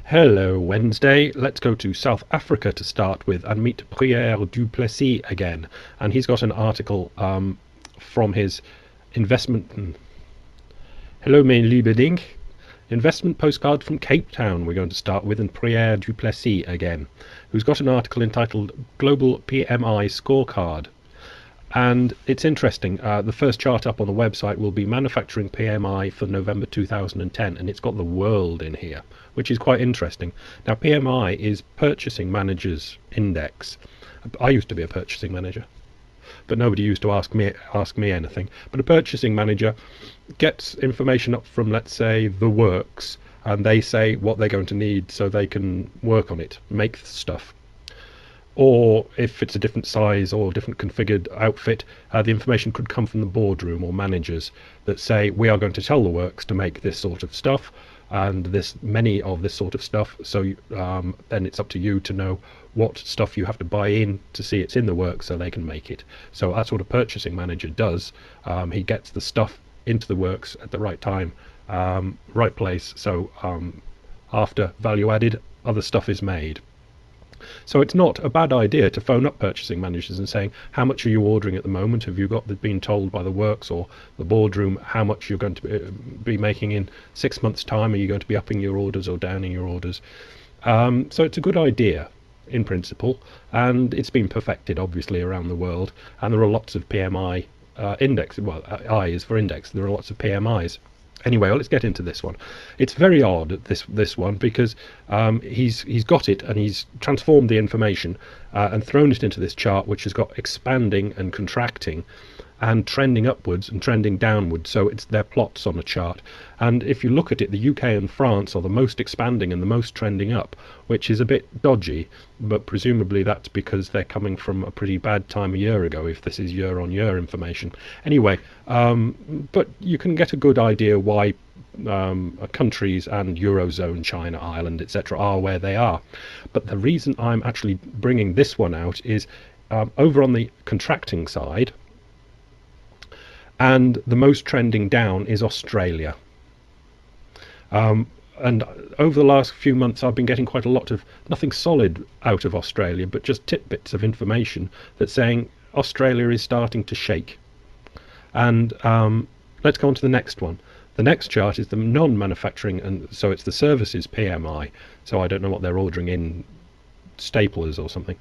Hello, Wednesday. Let's go to South Africa to start with and meet Pierre du Plessis again. And he's got an article from his investment. Hello, mijn lieve ding. Investment postcard from Cape Town we're going to start with, and Pierre du Plessis again, who's got an article entitled Global PMI Scorecard. And it's interesting, the first chart up on the website will be manufacturing PMI for November 2010, and it's got the world in here, which is quite interesting. Now, PMI is Purchasing Managers Index. I used to be a purchasing manager, but nobody used to ask me anything. But a purchasing manager gets information up from, let's say, the works, and they say what they're going to need so they can work on it, make stuff. Or if it's a different size or different configured outfit, the information could come from the boardroom or managers that say, we are going to tell the works to make this sort of stuff and many of this sort of stuff. So then it's up to you to know what stuff you have to buy in to see it's in the works so they can make it. So that's what a purchasing manager does. He gets the stuff into the works at the right time, right place. So after value added, other stuff is made. So it's not a bad idea to phone up purchasing managers and saying, how much are you ordering at the moment? Have you been told by the works or the boardroom how much you're going to be making in 6 months' time? Are you going to be upping your orders or downing your orders? So it's a good idea in principle, and it's been perfected obviously around the world, and there are lots of PMI index. Well, I is for index. There are lots of PMIs. Anyway, let's get into this one. It's very odd, this one, because he's got it and he's transformed the information and thrown it into this chart, which has got expanding and contracting and trending upwards and trending downwards. So it's their plots on a chart. And if you look at it, the UK and France are the most expanding and the most trending up, which is a bit dodgy, but presumably that's because they're coming from a pretty bad time a year ago, if this is year-on-year information. Anyway, but you can get a good idea why countries and Eurozone, China, Ireland, etc. are where they are. But the reason I'm actually bringing this one out is over on the contracting side, and the most trending down is Australia. And over the last few months I've been getting quite a lot of nothing solid out of Australia, but just tidbits of information that's saying Australia is starting to shake. And let's go on to the next one. The next chart is the non-manufacturing, and so it's the services PMI. So I don't know what they're ordering in, staplers or something.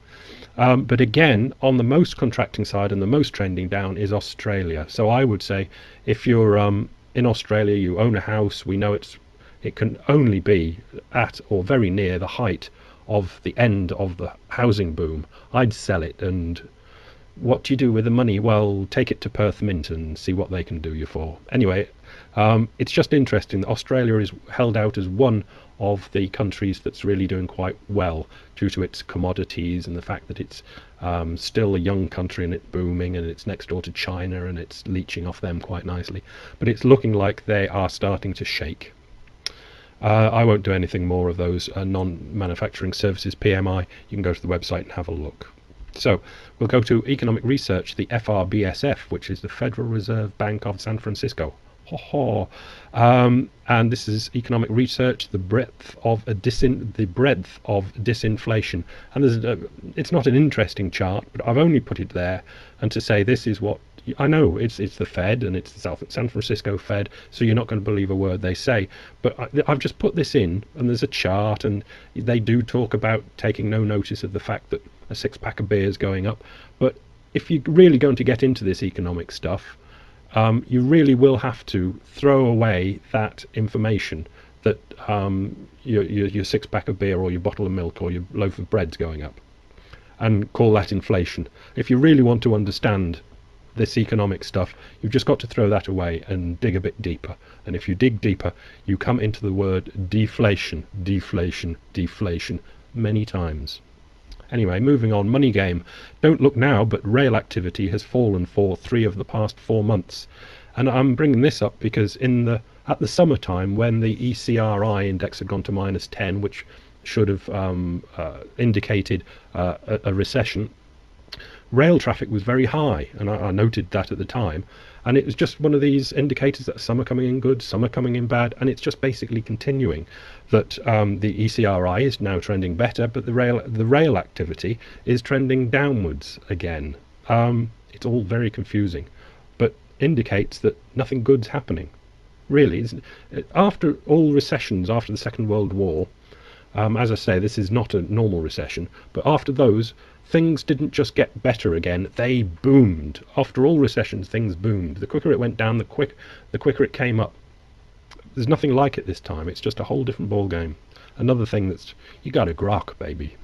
But again, on the most contracting side and the most trending down is Australia. So I would say if you're in Australia, you own a house, we know it can only be at or very near the height of the end of the housing boom. I'd sell it, and what do you do with the money? Well, take it to Perth Mint and see what they can do you for. Anyway, it's just interesting that Australia is held out as one of the countries that's really doing quite well due to its commodities and the fact that it's still a young country and it's booming, and it's next door to China and it's leeching off them quite nicely. But it's looking like they are starting to shake. I won't do anything more of those non-manufacturing services PMI. You can go to the website and have a look. So we'll go to economic research, the FRBSF, which is the Federal Reserve Bank of San Francisco. And this is economic research, the breadth of disinflation. And it's not an interesting chart, but I've only put it there and to say this is what I know. It's the Fed, and it's the San Francisco Fed, so you're not going to believe a word they say. But I've just put this in, and there's a chart, and they do talk about taking no notice of the fact that a six-pack of beer is going up. But if you're really going to get into this economic stuff, you really will have to throw away that information that your six-pack of beer or your bottle of milk or your loaf of bread's going up, and call that inflation. If you really want to understand this economic stuff, you've just got to throw that away and dig a bit deeper. And if you dig deeper, you come into the word deflation, deflation, deflation many times. Anyway, moving on, money game. Don't look now, but rail activity has fallen for 3 of the past 4 months. And I'm bringing this up because at the summertime, when the ECRI index had gone to -10, which should have indicated a recession, rail traffic was very high, and I noted that at the time. And it was just one of these indicators that some are coming in good, some are coming in bad, and it's just basically continuing that the ECRI is now trending better, but the rail activity is trending downwards again. It's all very confusing, but indicates that nothing good's happening. Really, after all recessions after the Second World War, as I say, this is not a normal recession, but after those, things didn't just get better again, they boomed. After all recessions, things boomed. The quicker it went down, the quicker it came up. There's nothing like it this time. It's just a whole different ball game. Another thing that's, you got to grok, baby.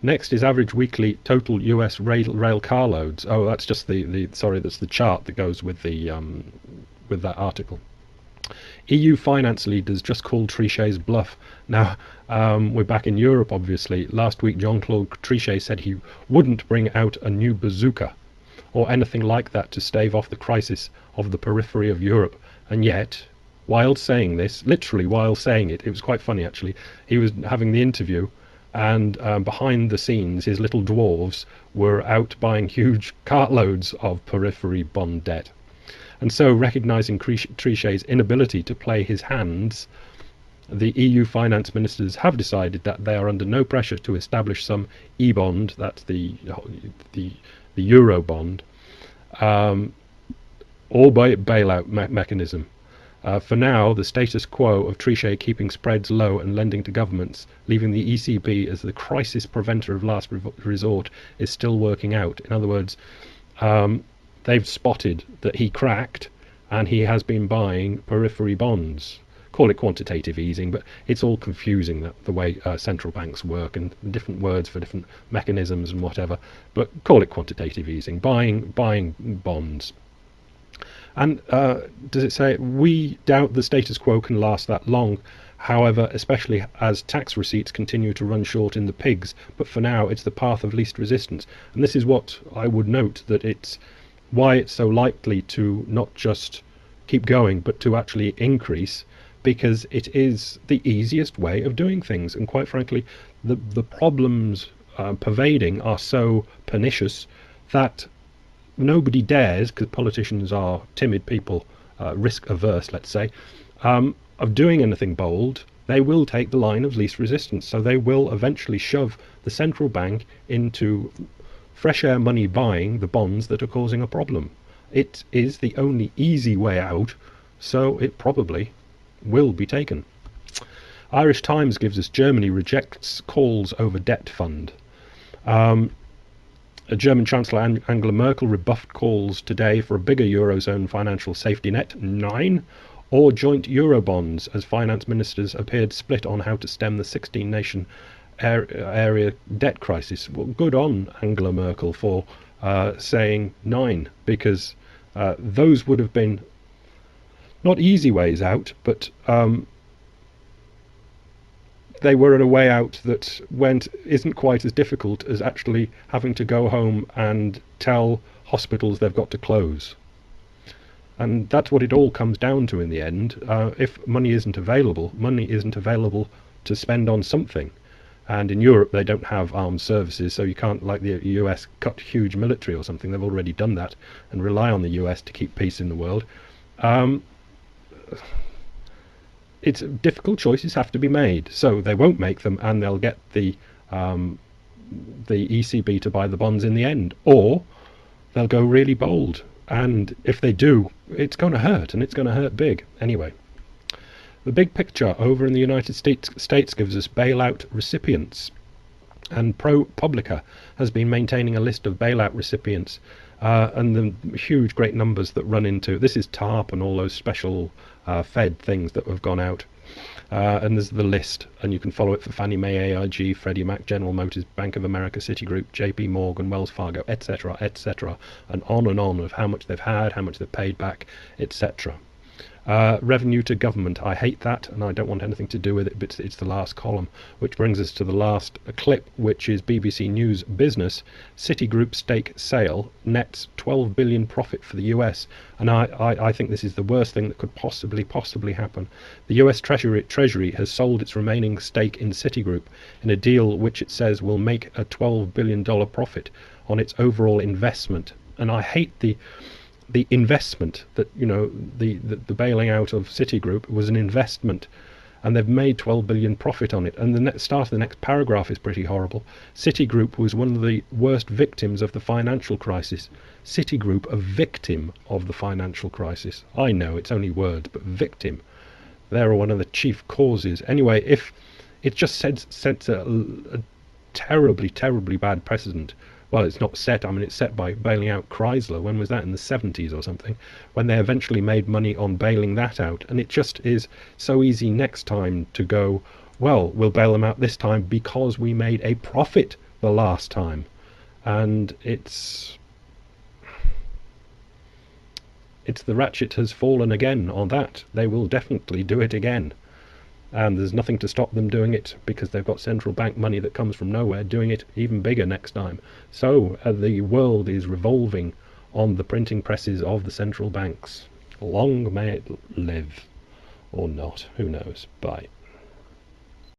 Next is average weekly total US rail car loads. Oh, that's just sorry, that's the chart that goes with the with that article. EU finance leaders just called Trichet's bluff. Now, we're back in Europe, obviously. Last week, Jean-Claude Trichet said he wouldn't bring out a new bazooka or anything like that to stave off the crisis of the periphery of Europe. And yet, while saying this, literally while saying it, it was quite funny actually, he was having the interview, and behind the scenes his little dwarves were out buying huge cartloads of periphery bond debt. And so, recognising Trichet's inability to play his hands, the EU finance ministers have decided that they are under no pressure to establish some e-bond, that's the euro bond, or bailout mechanism. For now, the status quo of Trichet keeping spreads low and lending to governments, leaving the ECB as the crisis preventer of last resort, is still working out. In other words, they've spotted that he cracked, and he has been buying periphery bonds. Call it quantitative easing, but it's all confusing, the way central banks work, and different words for different mechanisms and whatever. But call it quantitative easing, buying bonds. And does it say, we doubt the status quo can last that long, however, especially as tax receipts continue to run short in the pigs, but for now it's the path of least resistance. And this is what I would note, that it's why it's so likely to not just keep going, but to actually increase, because it is the easiest way of doing things. And quite frankly, the problems pervading are so pernicious that nobody dares, because politicians are timid people, risk averse, let's say, of doing anything bold. They will take the line of least resistance, so they will eventually shove the central bank into fresh air money buying the bonds that are causing a problem. It is the only easy way out, so it probably will be taken. Irish Times gives us Germany rejects calls over debt fund. German Chancellor Angela Merkel rebuffed calls today for a bigger Eurozone financial safety net, 9, or joint Eurobonds, as finance ministers appeared split on how to stem the 16-nation area debt crisis. Well, good on Angela Merkel for saying 9, because those would have been not easy ways out, but they were in a way out that isn't quite as difficult as actually having to go home and tell hospitals they've got to close. And that's what it all comes down to in the end. If money isn't available to spend on something. And in Europe they don't have armed services, so you can't, like the US, cut huge military or something. They've already done that and rely on the US to keep peace in the world. It's difficult choices have to be made, so they won't make them, and they'll get the ECB to buy the bonds in the end, or they'll go really bold. And if they do, it's going to hurt, and it's going to hurt big. Anyway, the big picture over in the United States gives us bailout recipients, and ProPublica has been maintaining a list of bailout recipients, and the huge great numbers that run into this is TARP and all those special Fed things that have gone out, and there's the list, and you can follow it for Fannie Mae, AIG, Freddie Mac, General Motors, Bank of America, Citigroup, JP Morgan, Wells Fargo, etc., etc., and on of how much they've had, how much they've paid back, etc. Revenue to government, I hate that, and I don't want anything to do with it, but it's the last column, which brings us to the last clip, which is BBC News Business. Citigroup stake sale nets 12 billion profit for the US, and I think this is the worst thing that could possibly happen. The US Treasury has sold its remaining stake in Citigroup in a deal which it says will make a $12 billion profit on its overall investment, and I hate the the investment that, the bailing out of Citigroup was an investment, and they've made 12 billion profit on it. And the start of the next paragraph is pretty horrible. Citigroup was one of the worst victims of the financial crisis. Citigroup, a victim of the financial crisis. I know it's only words, but victim. They're one of the chief causes. Anyway, if it just sets a terribly, terribly bad precedent. Well, it's not set. I mean, it's set by bailing out Chrysler. When was that? In the 70s or something, when they eventually made money on bailing that out. And it just is so easy next time to go, well, we'll bail them out this time because we made a profit the last time. And it's the ratchet has fallen again on that. They will definitely do it again. And there's nothing to stop them doing it, because they've got central bank money that comes from nowhere, doing it even bigger next time. So the world is revolving on the printing presses of the central banks. Long may it live. Or not. Who knows. Bye.